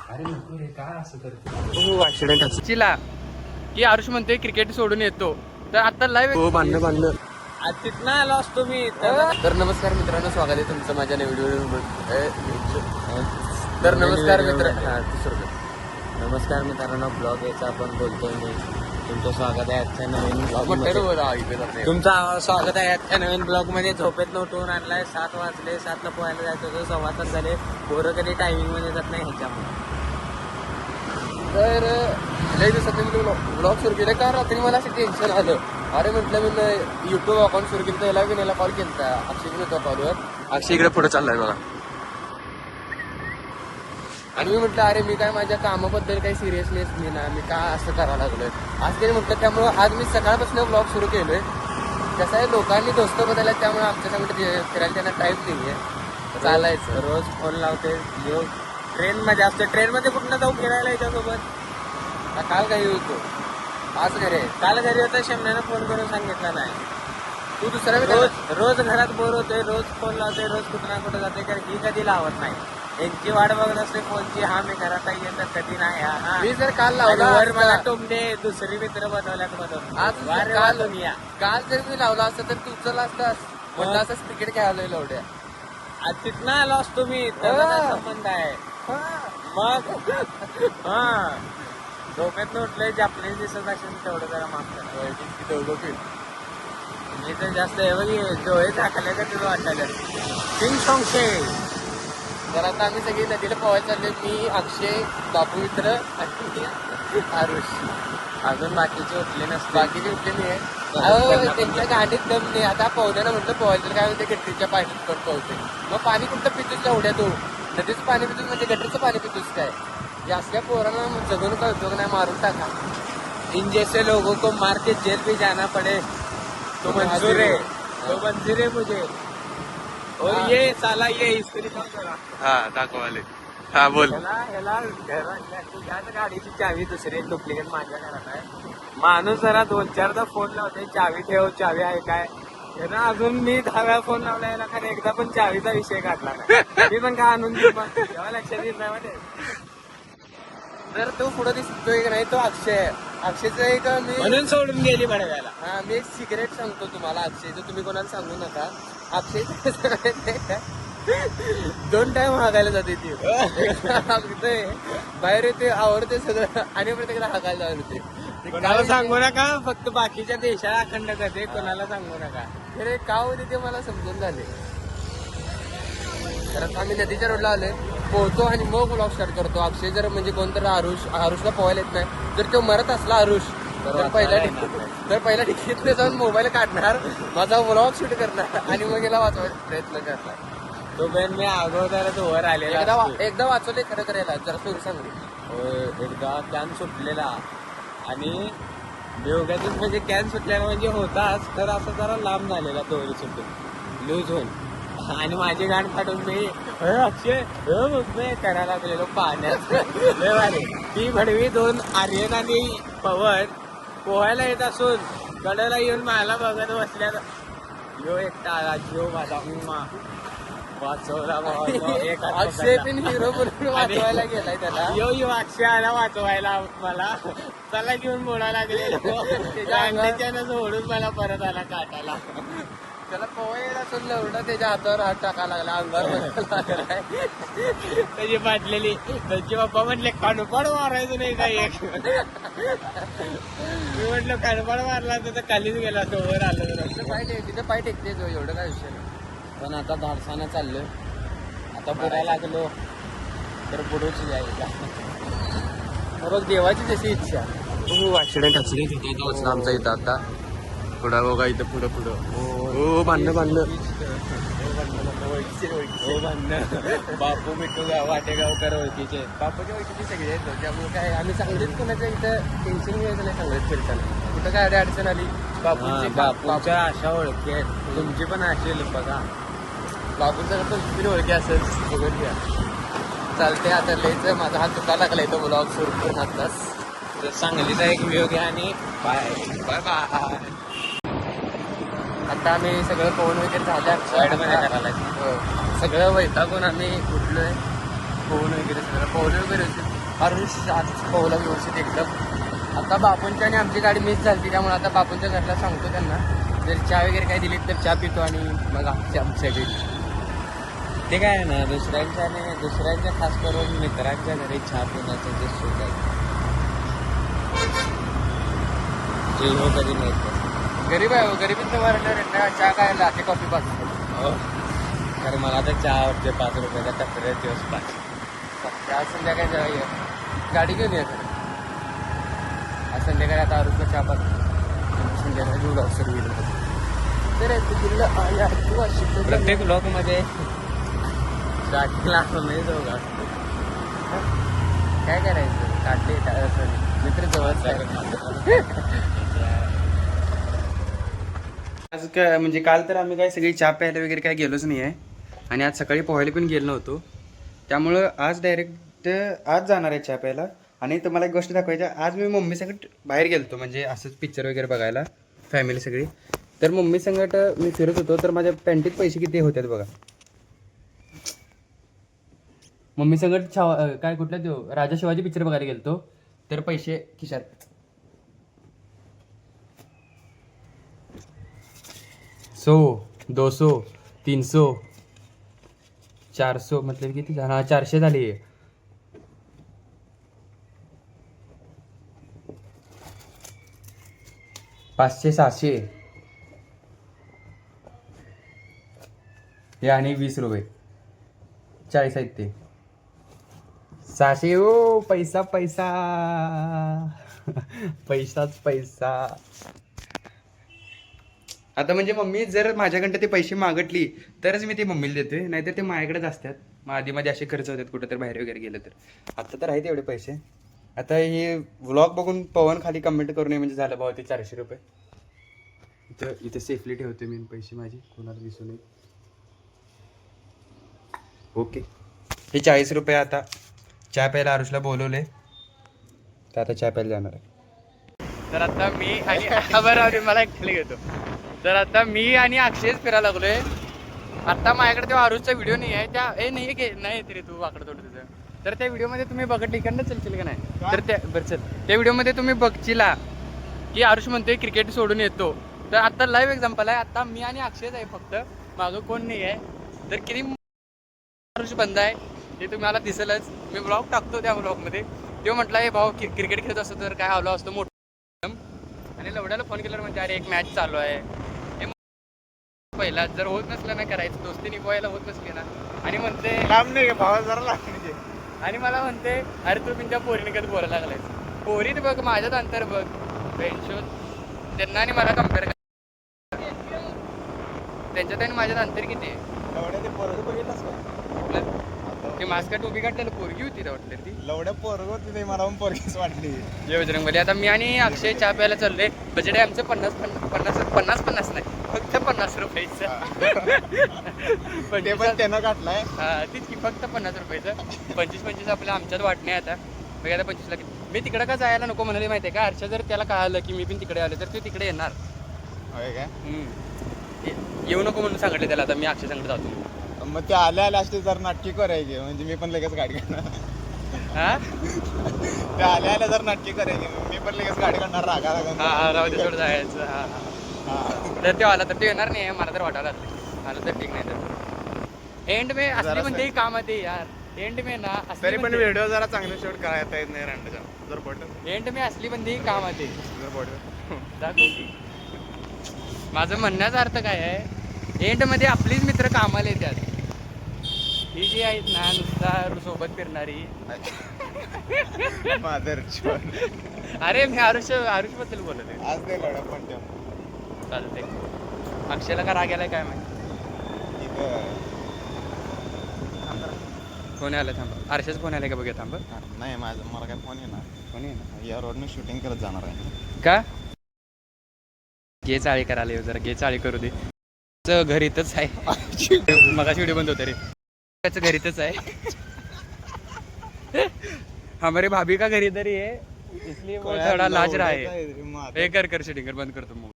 अरे नको रे, काय असं करतो ऍक्सिडेंट चिला की आरुष म्हणते क्रिकेट सोडून येतो, तर आता लाईव्ह हो बांधणं तिथनं आलो असतो मी तर नमस्कार मित्रांनो, स्वागत आहे तुमचं माझ्या नवीन व्हिडिओ. तर नमस्कार मित्र, नमस्कार मित्रांनो, ब्लॉग याचा आपण बोलतोय मी. तुमचं स्वागत आहे आजच्या नवीन ब्लॉग. तुमचं स्वागत आहे आजच्या नवीन ब्लॉग मध्ये. झोपेत उठवून आणलाय, 7 वाजले, 7ला पोहायला जायचं होतं, 6 तास झाले. पोरं कधी टायमिंग मध्ये जात नाही ह्याच्यामुळे. तर लई दिवसात मी ब्लॉग सुरू केलं का रात्री मला असं टेन्शन आलं. अरे म्हटलं मी युट्यूब अकाउंट सुरू केलं, त्याला विनायला कॉल केला, अक्षय होता कॉलवर. अक्षय इकडे पुढे चाललाय मला, आणि मी म्हटलं अरे मी काय माझ्या कामाबद्दल काही सिरियसनेस नाही ना, मी काय असं करायला लागलोय आज ते म्हटलं. त्यामुळं आज मी सकाळपासून ब्लॉग सुरू केलोय. कसं आहे, लोकांनी दोस्त बदलला, त्यामुळे आमच्यासमोर फिरायला त्यांना टाईम नाही आहे. चालायचं रोज फोन लावते. ट्रेन मध्ये असते, ट्रेन मध्ये कुठनं जाऊ फिरायला याच्यासोबत. काल काही होतो, आज घरी आहे. काल घरी होता, शेमण्यानं फोन करून सांगितलं नाही. तू दुसऱ्या रोज घरात बोर होतोय, रोज फोन लावतोय, रोज कुठं ना कुठं जाते, कारण ही कधी लावत नाही. यांची वाट बघत असते फोनची. हा मी घरात येत कधी नाही. मी जर काल लावला मला टोमडे दुसरी मित्र बनवल्यात बनवून. काल जर मी लावला असतं तर तू उचलला असतास, म्हणलं असंच क्रिकेट खेळायला लवड्या. तिथनं आलो असतो मी, त्याचा संबंध आहे. मग झोपेत उठलंय, जापनीज दिसत असेल तेवढं जरा माफ करा. मी तर जास्त डोळे झाकले का तुला वाटायला सिंग सॉंग शे. तर आता आम्ही सगळी नदीला पोहायला चाललोय. मी, अक्षय, बापू मित्र आणि आरुष. अजून बाकीचे उठले नसते. बाकीचे उठले नाही आहे. त्यांच्या गाडीत दम नाही. आता पोहण्याला म्हटलं पोहायचं काय म्हणते, गटरीच्या पाण्यात पण पोहते. मग पाणी कुठलं पितोस एवढ्या तू? नदीचं पाणी पितोस म्हणजे गटरीचं पाणी पितोस काय? या असल्या पोरांना जगून काय उपयोग नाही, मारून टाका. इन जैसे लोगों को मार के जेल भी जाना पड़े तो मंजूर है, तो मंजूर है मुझे. और ये साला ये इसको हा दाखवाले. हा बोल. ह्याला गाडीची चावी दुसरी डुप्लिकेट माझ्या घरात आहे. माणूस जरा 2-4दा फोन लावते, चावी ठेव, चावी आहे काय. ना अजून मी 10 वेळा फोन लावला याला, कारण एकदा पण चावीचा विषय काढला नाही. मी पण काय आणून देऊ, तेव्हा लक्षात येत नाही मध्ये. तर तो पुढे दिसतोय की नाही, तो अक्षय आहे. अक्षयचं एक मी म्हणून सोडून गेली बडव्याला. हा, मी एक सिक्रेट सांगतो तुम्हाला अक्षयचं, तुम्ही कोणाला सांगू नका. अक्षय 2 टाइम हागायला जाते ती. हागतोय बाहेर येते, आवडते सगळं, आणि प्रत्येकाला हागायला जाते. कोणाला सांगू नका, फक्त बाकीच्या देशाला अखंड करते, कोणाला सांगू नका. अरे का होते ते मला समजून झाले. तर आता आम्ही नदीच्या रोडला आलोय, पोहतो आणि मग ब्लॉग स्टार्ट करतो. अक्षय जर म्हणजे कोणतरी आरुषला पोहायला येत नाही, जर तो मरत असला आरुष, तर पहिल्या ठिकाणी जाऊन मोबाईल काढणार, माझा ब्लॉग शूट करणार आणि मग याला वाचवायचा प्रयत्न करणार. तो बेन मी अगोदरच वर आलेला. एकदा वाचवले खरं करायला, जरा स्टोरी सांगू. एकदा कॅन सुटलेला आणि योगातून म्हणजे कॅन सुटलेला म्हणजे होताच, तर असं जरा लांब झालेला दोरी सुटून लूज होऊन, आणि माझी गाण फाटून मी अक्षय करायला लागलेलो पाण्यात. ती भडवी 2 आर्यन आणि पवन पोहायला येत असून कडेला येऊन मला बघत बसल्या. यो एकटा आला, जीव माझा वाचवला. अक्षय पण हिरो म्हणून वाचवायला गेलाय त्याला. यो अक्षय आला वाचवायला मला. चला घेऊन बोला लागलेलो, त्याच्यानं सोडून मला परत आला काटाला. त्याला पोहायला असून लवडा त्याच्या हातावर हात टाकायला लागला, अंगावर लागलाय. त्याची फाटलेली. त्यांचे पप्पा म्हटले कानपाड मारायचं नाही काही. मी म्हटलं कानपाड मारला तर खालीच गेला, तो वर आलं. तिथे पाय टेकते जो, एवढं काय विषय नाही. पण आता धाडसानं चाललोय, आता बुडायला लागलो तर बुडूच जायला. बघ देवाची जशी इच्छा. ऍक्सिडेंट होता आमचा इथं. आता थोडा बघा इथं पुढं हो बांधणं बापू मिठू वाटेगावकर ओळखीचे. बापूच्या ओळखीचे सगळे आहेत, त्यामुळे काय आम्ही सांगलीत कोणाच्या इथं टेन्शन घ्यायचं नाही. सांगलीत फिरताना कुठं काय अडचण आली, बापूच्या अशा ओळखी आहेत. तुमची पण असेल बघा. बापूंचा पण किती ओळखी असेल बघून घ्या. चालते आता लयच, माझा हात दुखा लागला इथं ब्लॉग सुरू करून आताच. तर सांगलीचा एक व्हिडिओ घ्या आणि बाय बाय बाय. आता आम्ही सगळं पोहून वगैरे झालं, सगळं वैतागून आम्ही उठलोय. पोहून वगैरे सगळं पोहून वगैरे होते. हरुष आज पोहला व्यवस्थित एकदम. आता बापूंच्या आणि आमची गाडी मिस झाली त्यामुळे आता बापूंच्या घरला सांगतो त्यांना जर चहा वगैरे काही दिली तर चहा पितो आणि मग आमच्या घरी. ते काय आहे ना दुसऱ्यांच्या खास करून मित्रांच्या घरी चहा पिण्याचं जे सुख आहे ते हो कधी नाही. गरीब आहे हो, गरिबीत वाढणार चहा काय लाटे कॉफी पाच. हो कारण मला तर चहा आवडते 5 रुपयाचा टपऱ्यात दिवस 5. आज संध्याकाळी जरा गाडी घेऊन ये खरं. आज संध्याकाळी आता आरुषला चहा पाच संध्याकाळी घेऊन अवसर गेलो तर प्रत्येक ब्लॉकमध्ये नाही जाऊ का काय करायचं काढले मित्र जवळच आज काय म्हणजे काल तर आम्ही काय सगळी चहा प्यायला वगैरे काय गेलोच नाही आहे आणि आज सकाळी पोहायला पण गेलो नव्हतो त्यामुळं आज डायरेक्ट आज जाणार आहे चहा प्यायला. आणि तुम्हाला एक गोष्ट दाखवायची आज मी मम्मी संगत बाहेर गेलतो म्हणजे असंच पिक्चर वगैरे बघायला फॅमिली सगळी. तर मम्मी संगत मी फिरत होतो तर माझ्या पॅन्टीत पैसे किती होतात बघा. मम्मी संगत काय कुठला देऊ राजा शिवाजी पिक्चर बघायला गेलतो तर पैसे खिशात 100, 200, 300, 400 मतलब किती झाला 400 झाली. 500, 600 हे आणि 20 रुपये 40 आहेत ते 600. ओ पैसा पैसा पैसाच पैसा. आता म्हणजे मम्मी जर माझ्याकडं ते पैसे मागटली तरच मी ते मम्मीला देतोय नाहीतर ते माझ्याकडेच असतात. मग आधी मध्ये असे खर्च होतात कुठं तर बाहेर वगैरे गेलं तर. आता तर आहेत एवढे पैसे. आता हे व्लॉग बघून पवन खाली कमेंट करू नये म्हणजे झालं भाऊ ते 400 रुपये. इथे सेफली ठेवते मी पैसे माझे कोणाला दिसू नये. ओके हे 40 रुपये आता चहा प्यायला आरुषला बोलवले तर आता चहा प्यायला जाणार आहे. तर आता मी आणि बरं मला एकट्याला घेतो. तर आता मी आणि अक्षयच फिरायला लागलोय. आता माझ्याकडे तेव्हा आरुषचा व्हिडिओ नाही आहे त्या नाही तरी तू वाकडं थोडं तुझं. तर त्या व्हिडिओमध्ये तुम्ही बघत इकडनं चलशील का नाही तर त्या बरं चल त्या व्हिडिओमध्ये तुम्ही बघचिला की आरुष म्हणतोय क्रिकेट सोडून येतो. तर आता लाईव्ह एक्झाम्पल आहे. आता मी आणि अक्षयच आहे फक्त मागं कोण नाही आहे. तर किती आरुष बंद आहे हे तुम्हाला दिसेलच. मी ब्लॉग टाकतो त्या ब्लॉगमध्ये. तेव्हा म्हटलं हे भाऊ क्रिकेट खेळत असतो तर काय आलो असतो मोठं. आणि लवड्याला फोन केल्यावर म्हणजे अरे एक मॅच चालू आहे हे पहिला जर होत नसलं ना करायचं दोस्ती निभवायला होत नसली ना आणि म्हणते लांब नाही भावा जरा लांब म्हणजे. आणि मला म्हणते अरे तू तुमच्या पोरीने कधी बोलायला लागलायस. पोरीत बघ माझ्यात अंतर बघ बेंचोत त्यांना आणि मला कम्पेअर त्यांच्यात आणि माझ्यात अंतर किती आहे. ते पोरग बघितलंस का ते मास्का टोपी काढलेलं पोरगी होती रे वाटतं ती. लवड्या पोरग होती ते मला पण पोरगीच वाटली. जय बजरंगबली. आता मी आणि अक्षय चहा प्यायला चाललोय. बजेट आहे आमचं 50 नाही फक्त 50 रुपयाचं. ते पण त्यानं काढलाय. हा तीच की फक्त 50 रुपयाचं. 25 आपल्या आमच्यात वाटणे आता बघा. आता 25 मी तिकडं का जायला नको म्हणाले माहिती आहे का. हर्षा जर त्याला कळालं की मी पण तिकडे आलो तर तो तिकडे येणार. होय काय येऊ नको म्हणून सांगितलं त्याला. आता मी अक्षय सांगत जातो. मग ते आल्या असते जर नाटकी करायची म्हणजे मी पण लगेच गाडी काढणार. हा ते आल्या जर नाटकी करायची मी पण लगेच गाडी काढणार रागा हा राहू दे सोड जायचं. हा तर ते आला तर ते येणार नाही मला तर वाटायला लागलं. आलं तर ठीक नाही तर एंड में असली म्हणजे काम आहे यार. एंड में ना तरी पण व्हिडिओ जरा चांगले शूट करायला येत नाही रंडच्या जर बटन एंड में असली बंदी काम आहे जर बटन दाखव की. माझं म्हणण्याचा अर्थ काय आहे एंड मध्ये आपलीच मित्र कामाला येतात. ही जी आहेत ना नुसता सोबत फिरणारी मादर. अरे मी आरुष बद्दल बोलत आहे. आज नाही लढा पण चालते. अक्षयला का राग आलाय काय माहिती. फोन आला थांबा. आरशाच फोन आलाय का बघा थांबा. नाही मला काय फोन येणार. फोन येणार या रोडनं शूटिंग करत जाणार आहे का. घे चाळी करायला जरा घे चाळी करू दे. घर इथंच आहे. मगाशी व्हिडिओ बंद होता रे. त्याचं घर इथंच आहे. हमारे भाभी का घर इधर ही है इसलिए वो थोड़ा लाज रहा है. कर शूटिंग कर बंद करतो मग.